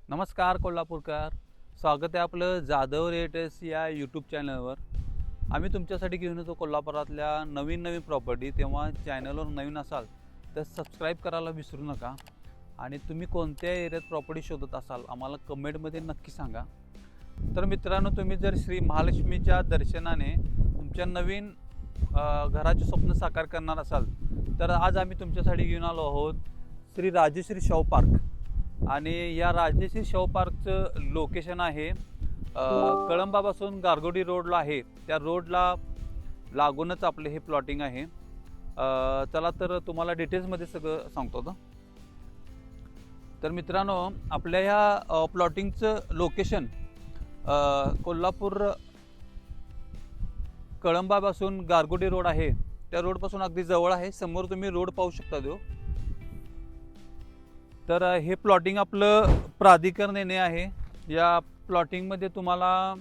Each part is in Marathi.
नमस्कार कोल्हापूरकर, स्वागत आहे आपलं जाधव रेटर्स या यूट्यूब चॅनलवर। आम्ही तुमच्यासाठी घेऊन येतो कोल्हापुरातल्या नवीन प्रॉपर्टी। तेव्हा चॅनलवर नवीन असाल तर सबस्क्राईब करायला विसरू नका आणि तुम्ही कोणत्या एरियात प्रॉपर्टी शोधत असाल आम्हाला कमेंटमध्ये नक्की सांगा। तर मित्रांनो, तुम्ही जर श्री महालक्ष्मीच्या दर्शनाने तुमच्या नवीन घराचे स्वप्न साकार करणार असाल तर आज आम्ही तुमच्यासाठी घेऊन आलो आहोत श्री राजश्री शाहू पार्क। आणि या राजश्री शाहू पार्कचं लोकेशन आहे कळंबापासून गारगोडी रोडला आहे। त्या रोडला लागूनच आपले हे प्लॉटिंग आहे। चला तर तुम्हाला डिटेल्समध्ये सगळं सांगतो आता। तर मित्रांनो, आपल्या ह्या प्लॉटिंगचं लोकेशन कोल्हापूर कळंबापासून गारगोडी रोड आहे त्या रोडपासून अगदी जवळ आहे। समोर तुम्ही रोड पाहू शकता तो। तर हे प्लॉटिंग आपलं प्राधिकरण येणे आहे। या प्लॉटिंगमध्ये तुम्हाला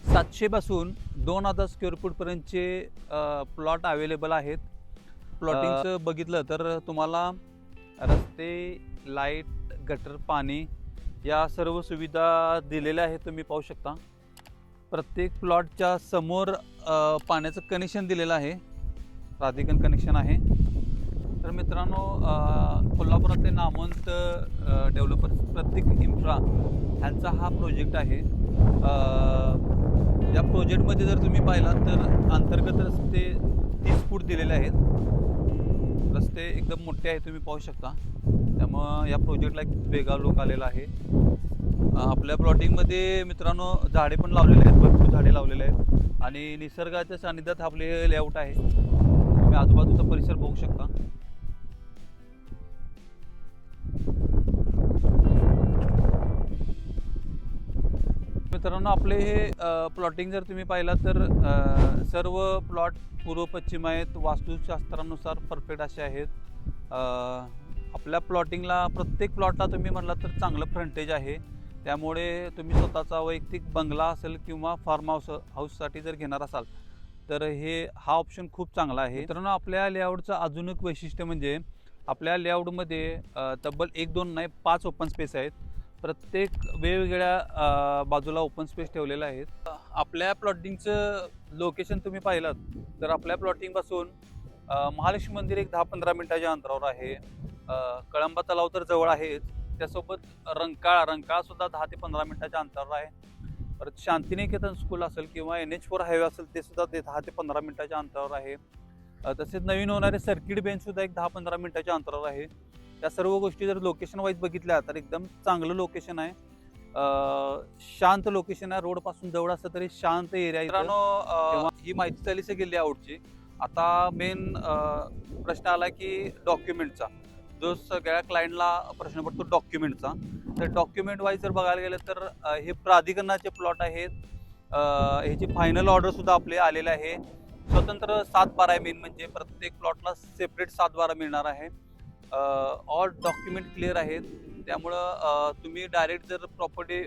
700 पासून 2000 स्क्वेअर फूटपर्यंतचे प्लॉट अवेलेबल आहेत। प्लॉटिंगचं बघितलं तर तुम्हाला रस्ते, लाईट, गटर, पाणी या सर्व सुविधा दिलेल्या आहेत। तुम्ही पाहू शकता प्रत्येक प्लॉटच्या समोर पाण्याचं कनेक्शन दिलेलं आहे, प्राधिकरण कनेक्शन आहे। तर मित्रांनो, कोल्हापुरातले नामवंत डेव्हलपर्स प्रतीक इन्फ्रा ह्यांचा हा प्रोजेक्ट आहे। या प्रोजेक्टमध्ये जर तुम्ही पाहिलात तर अंतर्गत रस्ते 30 फूट दिलेले आहेत। रस्ते एकदम मोठे आहेत, तुम्ही पाहू शकता। त्यामुळं या प्रोजेक्टला एक वेगळा लुक आलेला आहे। आपल्या प्लॉटिंगमध्ये मित्रांनो झाडे पण लावलेले आहेत, भरपूर झाडे लावलेले आहेत आणि निसर्गाच्या सानिध्यात आपले लेआउट आहे। तुम्ही आजूबाजूचा परिसर बघू शकता। मित्रांनो, आपले हे प्लॉटिंग जर तुम्ही पाहिला तर सर्व प्लॉट पूर्व पश्चिम आहेत, वास्तुशास्त्रानुसार परफेक्ट असे आहेत। आपल्या प्लॉटिंगला प्रत्येक प्लॉटला तुम्ही म्हटलं तर चांगलं फ्रंटेज आहे। त्यामुळे तुम्ही स्वतःचा वैयक्तिक बंगला असेल किंवा फार्म हाऊससाठी जर घेणार असाल तर हा ऑप्शन खूप चांगला आहे। मित्रांनो, आपल्या लेआउटचं अजून एक वैशिष्ट्य म्हणजे आपल्या लेआउटमध्ये तब्बल 1-2 नाही 5 ओपन स्पेस आहेत। प्रत्येक वेगवेगळ्या बाजूला ओपन स्पेस ठेवलेला आहे। आपल्या प्लॉटिंगचं लोकेशन तुम्ही पाहिलात तर आपल्या प्लॉटिंगपासून महालक्ष्मी मंदिर एक 10-15 मिनिटाच्या अंतरावर आहे। कळंबा तलाव तर जवळ आहेच, त्यासोबत रंकाळा सुद्धा 10 ते 15 मिनिटाच्या अंतरावर आहे। परत शांतिनिकेतन स्कूल असेल किंवा NH4 हायवे असेल ते सुद्धा 10 ते 15 मिनिटाच्या अंतरावर आहे। तसेच नवीन होणारे सर्किट बेंच सुद्धा एक 10-15 मिनिटाच्या अंतरावर आहे। त्या सर्व गोष्टी जर लोकेशन वाईज बघितल्या तर एकदम चांगलं लोकेशन आहे। शांत लोकेशन आहे, रोड पासून जवळ असलं तरी शांत एरिया आहे। मित्रांनो, ही माहिती झाली सगळी लेआउटची। आता मेन प्रश्न आला की डॉक्युमेंटचा, जो सगळ्या क्लायंटला प्रश्न पडतो डॉक्युमेंटचा। तर डॉक्युमेंट वाईज जर बघायला गेलं तर हे प्राधिकरणाचे प्लॉट आहेत। ह्याची फायनल ऑर्डर सुद्धा आपले आलेले आहे। स्वतंत्र 7/12 आहे मेन म्हणजे प्रत्येक प्लॉटला सेपरेट 7/12 मिळणार आहे। ऑल डॉक्युमेंट क्लिअर आहेत। त्यामुळं तुम्ही डायरेक्ट जर प्रॉपर्टी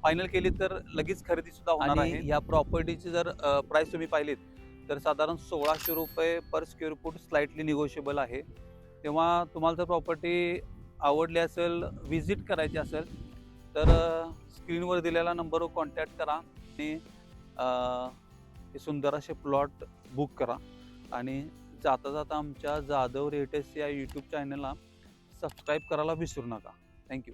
फायनल केली तर लगेच खरेदी सुद्धा होणार आहे। या प्रॉपर्टीची जर प्राइस तुम्ही पाहिलीत तर साधारण 1600 रुपये per square foot slightly negotiable आहे। तेव्हा तुम्हाला जर प्रॉपर्टी आवडली असेल, व्हिजिट करायची असेल तर स्क्रीनवर दिलेल्या नंबरवर कॉन्टॅक्ट करा आणि हे सुंदर असे प्लॉट बुक करा। आणि जाता आमच्या जाधव रेटर्स या यूट्यूब चॅनलला सबस्क्राईब करायला विसरू नका। थँक्यू।